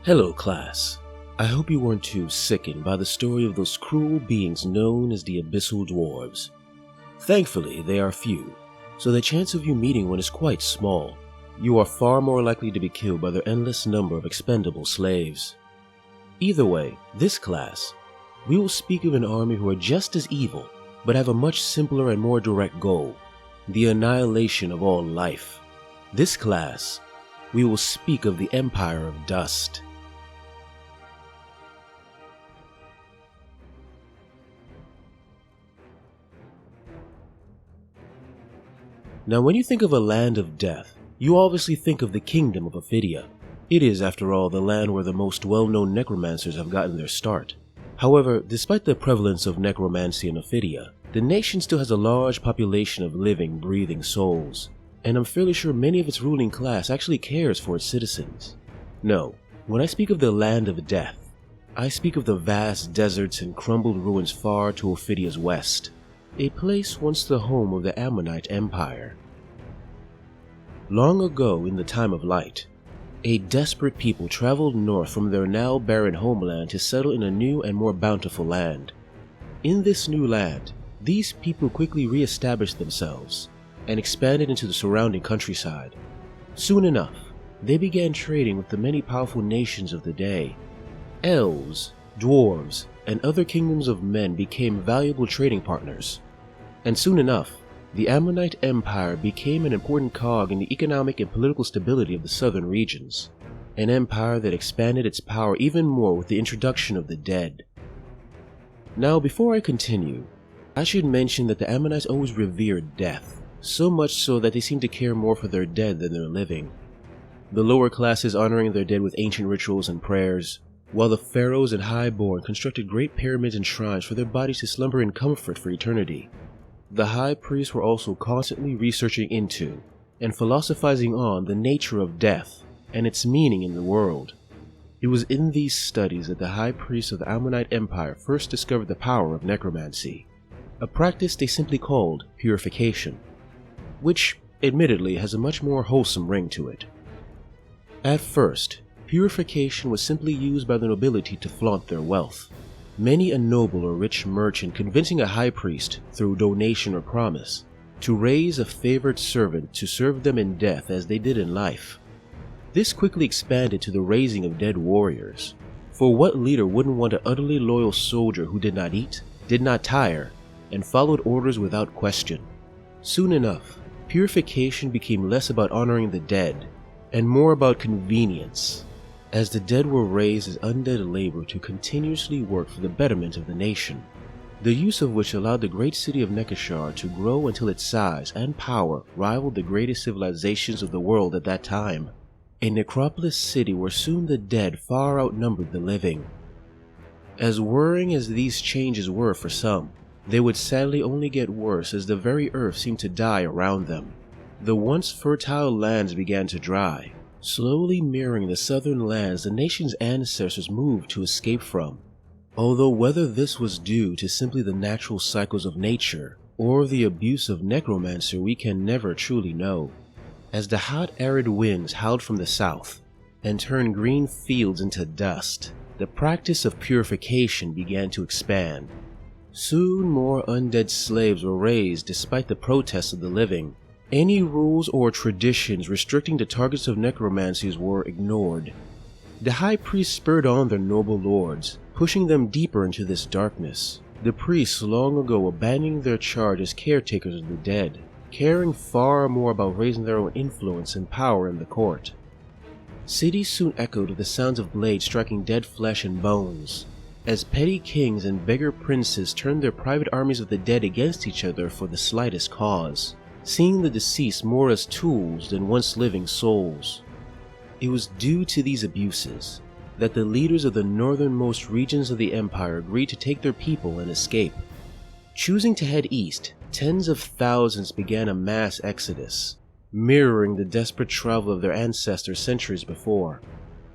Hello class, I hope you weren't too sickened by the story of those cruel beings known as the Abyssal Dwarves. Thankfully, they are few, so the chance of you meeting one is quite small. You are far more likely to be killed by their endless number of expendable slaves. Either way, this class, we will speak of an army who are just as evil, but have a much simpler and more direct goal, the annihilation of all life. This class, we will speak of the Empireofdust. Now when you think of a land of death, you obviously think of the kingdom of Ophidia. It is, after all, the land where the most well-known necromancers have gotten their start. However, despite the prevalence of necromancy in Ophidia, the nation still has a large population of living, breathing souls, and I'm fairly sure many of its ruling class actually cares for its citizens. No, when I speak of the land of death, I speak of the vast deserts and crumbled ruins far to Ophidia's west, a place once the home of the Ammonite Empire. Long ago, in the time of light, a desperate people traveled north from their now barren homeland to settle in a new and more bountiful land. In this new land, these people quickly re-established themselves and expanded into the surrounding countryside. Soon enough, they began trading with the many powerful nations of the day. Elves, dwarves, and other kingdoms of men became valuable trading partners. And soon enough, the Ammonite Empire became an important cog in the economic and political stability of the southern regions, an empire that expanded its power even more with the introduction of the dead. Now, before I continue, I should mention that the Ammonites always revered death, so much so that they seemed to care more for their dead than their living. The lower classes honoring their dead with ancient rituals and prayers, while the pharaohs and highborn constructed great pyramids and shrines for their bodies to slumber in comfort for eternity. The high priests were also constantly researching into and philosophizing on the nature of death and its meaning in the world. It was in these studies that the high priests of the Ammonite Empire first discovered the power of necromancy, a practice they simply called purification, which admittedly has a much more wholesome ring to it. At first, purification was simply used by the nobility to flaunt their wealth. Many a noble or rich merchant convincing a high priest, through donation or promise, to raise a favored servant to serve them in death as they did in life. This quickly expanded to the raising of dead warriors, for what leader wouldn't want an utterly loyal soldier who did not eat, did not tire, and followed orders without question? Soon enough, purification became less about honoring the dead, and more about convenience, as the dead were raised as undead labor to continuously work for the betterment of the nation, the use of which allowed the great city of Nekashar to grow until its size and power rivaled the greatest civilizations of the world at that time, a necropolis city where soon the dead far outnumbered the living. As worrying as these changes were for some, they would sadly only get worse as the very earth seemed to die around them. The once fertile lands began to dry, slowly mirroring the southern lands the nation's ancestors moved to escape from. Although whether this was due to simply the natural cycles of nature or the abuse of necromancy we can never truly know. As the hot arid winds howled from the south and turned green fields into dust, the practice of purification began to expand. Soon more undead slaves were raised despite the protests of the living. Any rules or traditions restricting the targets of necromancies were ignored. The high priests spurred on their noble lords, pushing them deeper into this darkness. The priests long ago abandoning their charge as caretakers of the dead, caring far more about raising their own influence and power in the court. Cities soon echoed with the sounds of blades striking dead flesh and bones, as petty kings and beggar princes turned their private armies of the dead against each other for the slightest cause, seeing the deceased more as tools than once living souls. It was due to these abuses that the leaders of the northernmost regions of the empire agreed to take their people and escape. Choosing to head east, tens of thousands began a mass exodus, mirroring the desperate travel of their ancestors centuries before.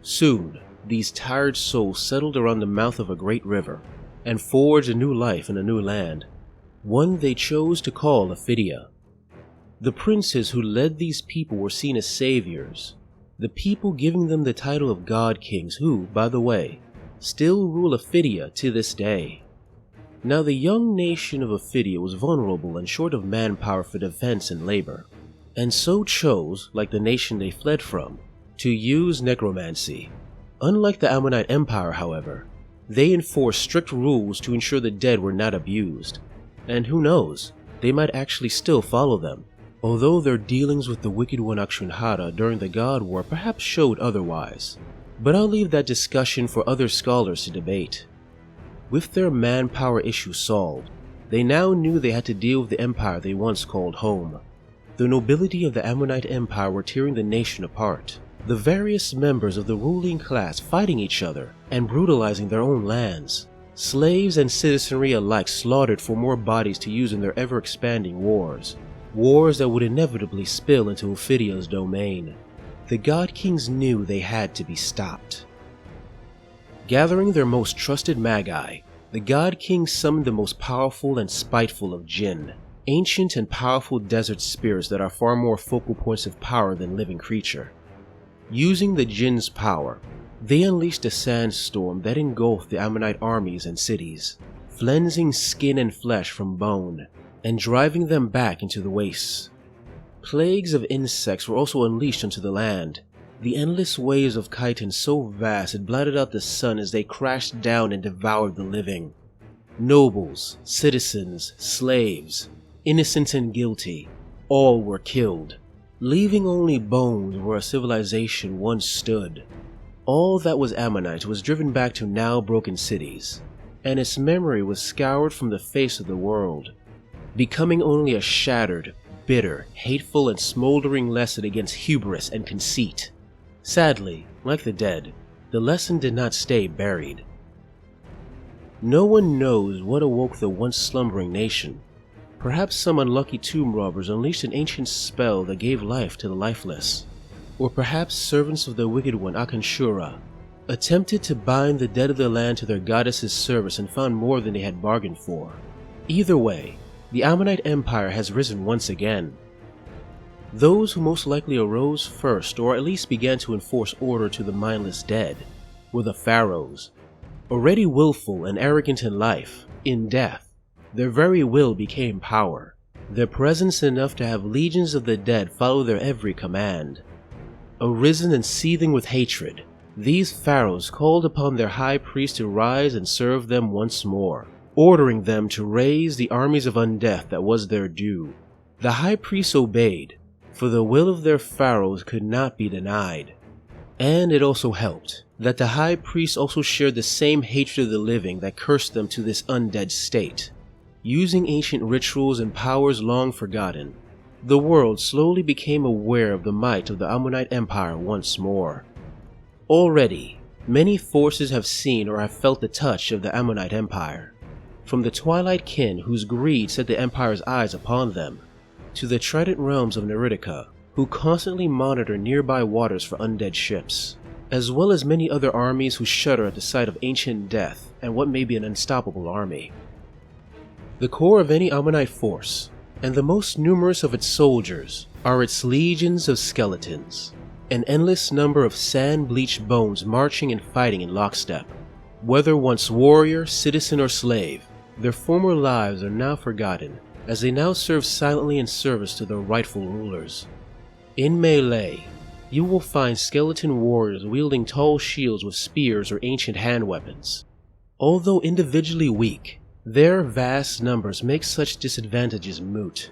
Soon, these tired souls settled around the mouth of a great river and forged a new life in a new land, one they chose to call Ophidia. The princes who led these people were seen as saviors, the people giving them the title of God Kings who, by the way, still rule Ophidia to this day. Now the young nation of Ophidia was vulnerable and short of manpower for defense and labor, and so chose, like the nation they fled from, to use necromancy. Unlike the Ammonite Empire, however, they enforced strict rules to ensure the dead were not abused, and who knows, they might actually still follow them, although their dealings with the Wicked One Akshunhara during the God War perhaps showed otherwise. But I'll leave that discussion for other scholars to debate. With their manpower issue solved, they now knew they had to deal with the empire they once called home. The nobility of the Ammonite Empire were tearing the nation apart, the various members of the ruling class fighting each other and brutalizing their own lands. Slaves and citizenry alike slaughtered for more bodies to use in their ever-expanding wars. Wars that would inevitably spill into Ophidia's domain. The God Kings knew they had to be stopped. Gathering their most trusted magi, the God Kings summoned the most powerful and spiteful of jinn, ancient and powerful desert spirits that are far more focal points of power than living creature. Using the jinn's power, they unleashed a sandstorm that engulfed the Ammonite armies and cities, flensing skin and flesh from bone, and driving them back into the wastes. Plagues of insects were also unleashed onto the land, the endless waves of chitin so vast it blotted out the sun as they crashed down and devoured the living. Nobles, citizens, slaves, innocent and guilty, all were killed, leaving only bones where a civilization once stood. All that was Ammonite was driven back to now broken cities, and its memory was scoured from the face of the world, becoming only a shattered, bitter, hateful, and smoldering lesson against hubris and conceit. Sadly, like the dead, the lesson did not stay buried. No one knows what awoke the once slumbering nation. Perhaps some unlucky tomb robbers unleashed an ancient spell that gave life to the lifeless. Or perhaps servants of the Wicked One Akanshura attempted to bind the dead of the land to their goddess's service and found more than they had bargained for. Either way, the Ammonite Empire has risen once again. Those who most likely arose first, or at least began to enforce order to the mindless dead, were the Pharaohs. Already willful and arrogant in life, in death, their very will became power, their presence enough to have legions of the dead follow their every command. Arisen and seething with hatred, these pharaohs called upon their high priest to rise and serve them once more, ordering them to raise the armies of undeath that was their due. The high priest obeyed, for the will of their pharaohs could not be denied. And it also helped that the high priest also shared the same hatred of the living that cursed them to this undead state. Using ancient rituals and powers long forgotten, the world slowly became aware of the might of the Ammonite Empire once more. Already, many forces have seen or have felt the touch of the Ammonite Empire, from the Twilight Kin whose greed set the Empire's eyes upon them, to the Trident realms of Neritica, who constantly monitor nearby waters for undead ships, as well as many other armies who shudder at the sight of ancient death and what may be an unstoppable army. The core of any Ammonite force, and the most numerous of its soldiers, are its legions of skeletons, an endless number of sand-bleached bones marching and fighting in lockstep. Whether once warrior, citizen, or slave, their former lives are now forgotten, as they now serve silently in service to their rightful rulers. In melee, you will find skeleton warriors wielding tall shields with spears or ancient hand weapons. Although individually weak, their vast numbers make such disadvantages moot.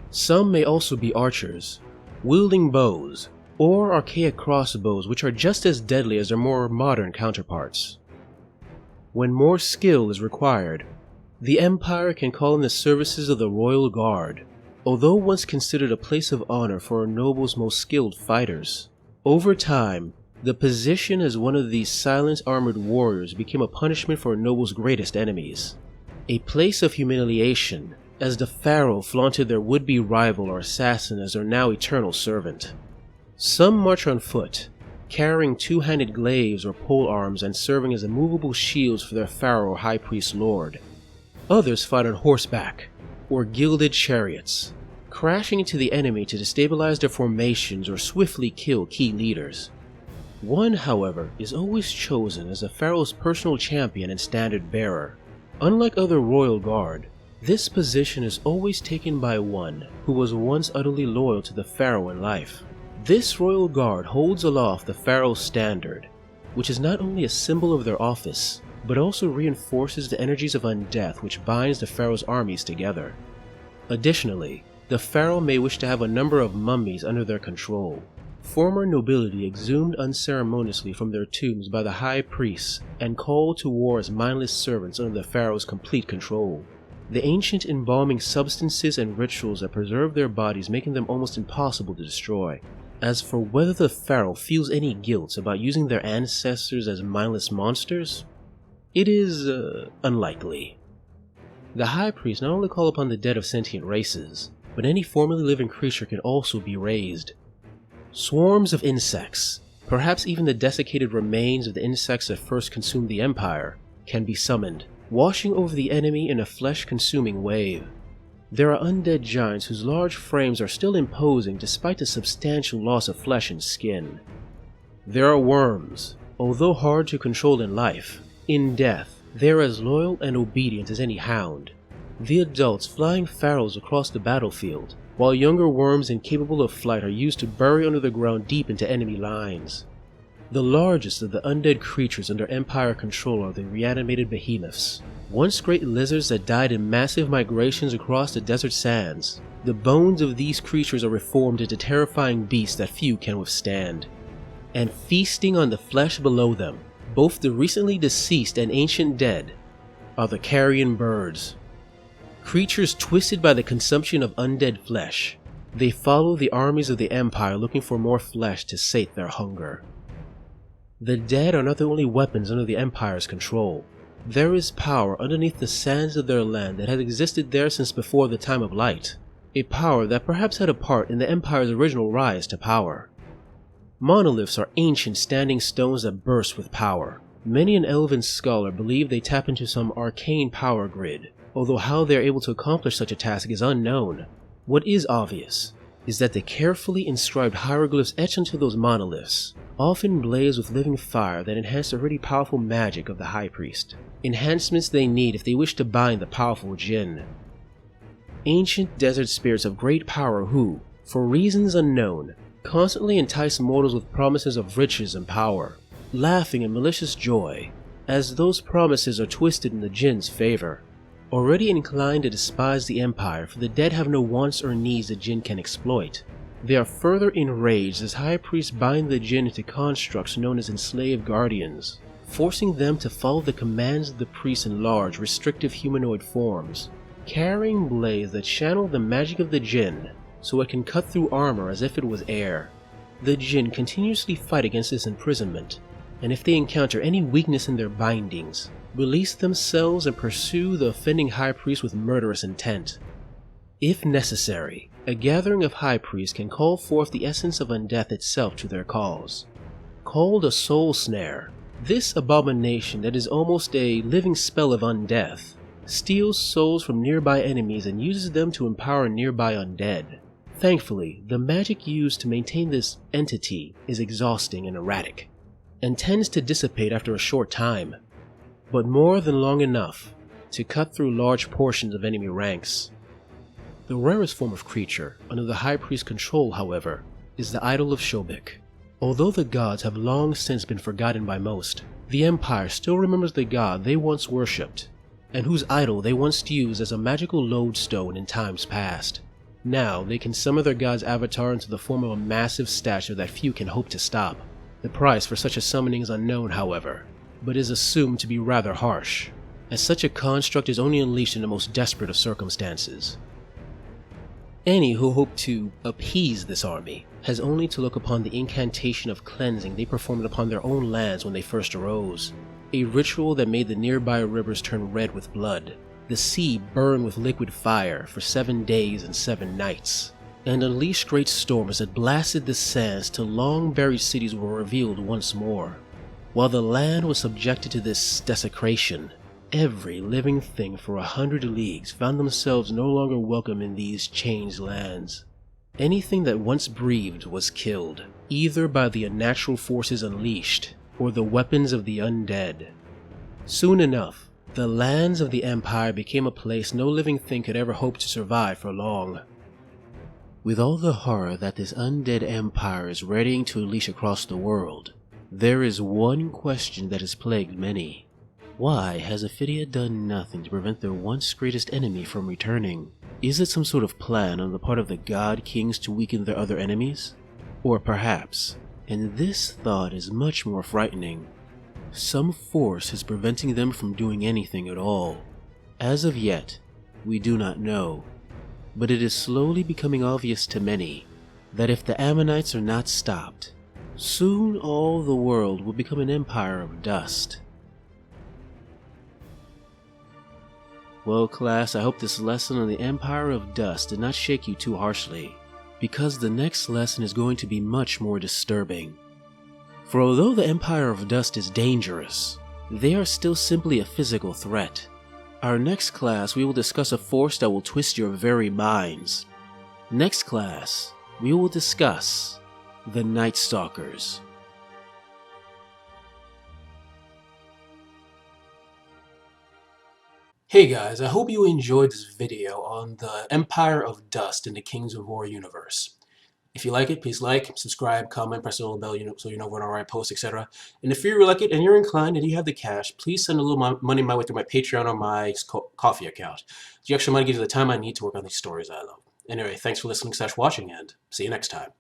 Some may also be archers, wielding bows, or archaic crossbows which are just as deadly as their more modern counterparts. When more skill is required, the Empire can call in the services of the Royal Guard, although once considered a place of honor for a noble's most skilled fighters. Over time, the position as one of these silent armored warriors became a punishment for a noble's greatest enemies, a place of humiliation, as the Pharaoh flaunted their would-be rival or assassin as their now eternal servant. Some march on foot, carrying two-handed glaives or pole arms and serving as immovable shields for their Pharaoh or High Priest Lord. Others fight on horseback, or gilded chariots, crashing into the enemy to destabilize their formations or swiftly kill key leaders. One, however, is always chosen as the Pharaoh's personal champion and standard bearer. Unlike other royal guard, this position is always taken by one who was once utterly loyal to the Pharaoh in life. This royal guard holds aloft the Pharaoh's standard, which is not only a symbol of their office, but also reinforces the energies of undeath which binds the Pharaoh's armies together. Additionally, the Pharaoh may wish to have a number of mummies under their control. Former nobility exhumed unceremoniously from their tombs by the high priests and called to war as mindless servants under the Pharaoh's complete control. The ancient embalming substances and rituals that preserve their bodies, making them almost impossible to destroy. As for whether the Pharaoh feels any guilt about using their ancestors as mindless monsters, it is unlikely. The high priests not only call upon the dead of sentient races, but any formerly living creature can also be raised. Swarms of insects, perhaps even the desiccated remains of the insects that first consumed the Empire, can be summoned, washing over the enemy in a flesh-consuming wave. There are undead giants whose large frames are still imposing despite the substantial loss of flesh and skin. There are worms. Although hard to control in life, in death, they are as loyal and obedient as any hound. The adults flying pharaohs across the battlefield, while younger worms incapable of flight are used to bury under the ground deep into enemy lines. The largest of the undead creatures under Empire control are the Reanimated Behemoths, once great lizards that died in massive migrations across the desert sands. The bones of these creatures are reformed into terrifying beasts that few can withstand. And feasting on the flesh below them, both the recently deceased and ancient dead, are the carrion birds. Creatures twisted by the consumption of undead flesh, they follow the armies of the Empire looking for more flesh to sate their hunger. The dead are not the only weapons under the Empire's control. There is power underneath the sands of their land that has existed there since before the time of light, a power that perhaps had a part in the Empire's original rise to power. Monoliths are ancient standing stones that burst with power. Many an elven scholar believe they tap into some arcane power grid, although how they are able to accomplish such a task is unknown. What is obvious is that the carefully inscribed hieroglyphs etched into those monoliths often blaze with living fire that enhance the already powerful magic of the High Priest, enhancements they need if they wish to bind the powerful Jinn. Ancient desert spirits of great power who, for reasons unknown, constantly entice mortals with promises of riches and power, laughing in malicious joy, as those promises are twisted in the Jinn's favor. Already inclined to despise the Empire, for the dead have no wants or needs the Jinn can exploit, they are further enraged as High Priests bind the Jinn into constructs known as enslaved guardians, forcing them to follow the commands of the priests in large, restrictive humanoid forms, carrying blades that channel the magic of the Jinn so it can cut through armor as if it was air. The Jinn continuously fight against this imprisonment, and if they encounter any weakness in their bindings, release themselves and pursue the offending High Priest with murderous intent. If necessary, a gathering of High Priests can call forth the essence of undeath itself to their cause. Called a soul snare, this abomination that is almost a living spell of undeath steals souls from nearby enemies and uses them to empower nearby undead. Thankfully, the magic used to maintain this entity is exhausting and erratic, and tends to dissipate after a short time, but more than long enough to cut through large portions of enemy ranks. The rarest form of creature under the High Priest's control, however, is the idol of Shobek. Although the gods have long since been forgotten by most, the Empire still remembers the god they once worshipped, and whose idol they once used as a magical lodestone in times past. Now they can summon their god's avatar into the form of a massive statue that few can hope to stop. The price for such a summoning is unknown, however, but is assumed to be rather harsh, as such a construct is only unleashed in the most desperate of circumstances. Any who hope to appease this army has only to look upon the incantation of cleansing they performed upon their own lands when they first arose, a ritual that made the nearby rivers turn red with blood, the sea burn with liquid fire for 7 days and 7 nights, and unleashed great storms that blasted the sands till long-buried cities were revealed once more. While the land was subjected to this desecration, Every living thing for 100 leagues found themselves no longer welcome in these changed lands. Anything that once breathed was killed, either by the unnatural forces unleashed, or the weapons of the undead. Soon enough, the lands of the Empire became a place no living thing could ever hope to survive for long. With all the horror that this undead empire is readying to unleash across the world, there is one question that has plagued many. Why has Ophidia done nothing to prevent their once greatest enemy from returning? Is it some sort of plan on the part of the God Kings to weaken their other enemies? Or perhaps, and this thought is much more frightening, some force is preventing them from doing anything at all. As of yet, we do not know, but it is slowly becoming obvious to many that if the Ammonites are not stopped, soon all the world will become an empire of dust. Well, class, I hope this lesson on the Empireofdust did not shake you too harshly, because the next lesson is going to be much more disturbing. For although the Empireofdust is dangerous, they are still simply a physical threat. Our next class, we will discuss a force that will twist your very minds. Next class, we will discuss the Night Stalkers. Hey guys, I hope you enjoyed this video on the Empireofdust in the Kings of War universe. If you like it, please like, subscribe, comment, press the little bell so you know when I post, etc. And if you like it and you're inclined and you have the cash, please send a little money my way through my Patreon or my coffee account. The extra money gives me the time I need to work on these stories I love. Anyway, thanks for listening/watching, and see you next time.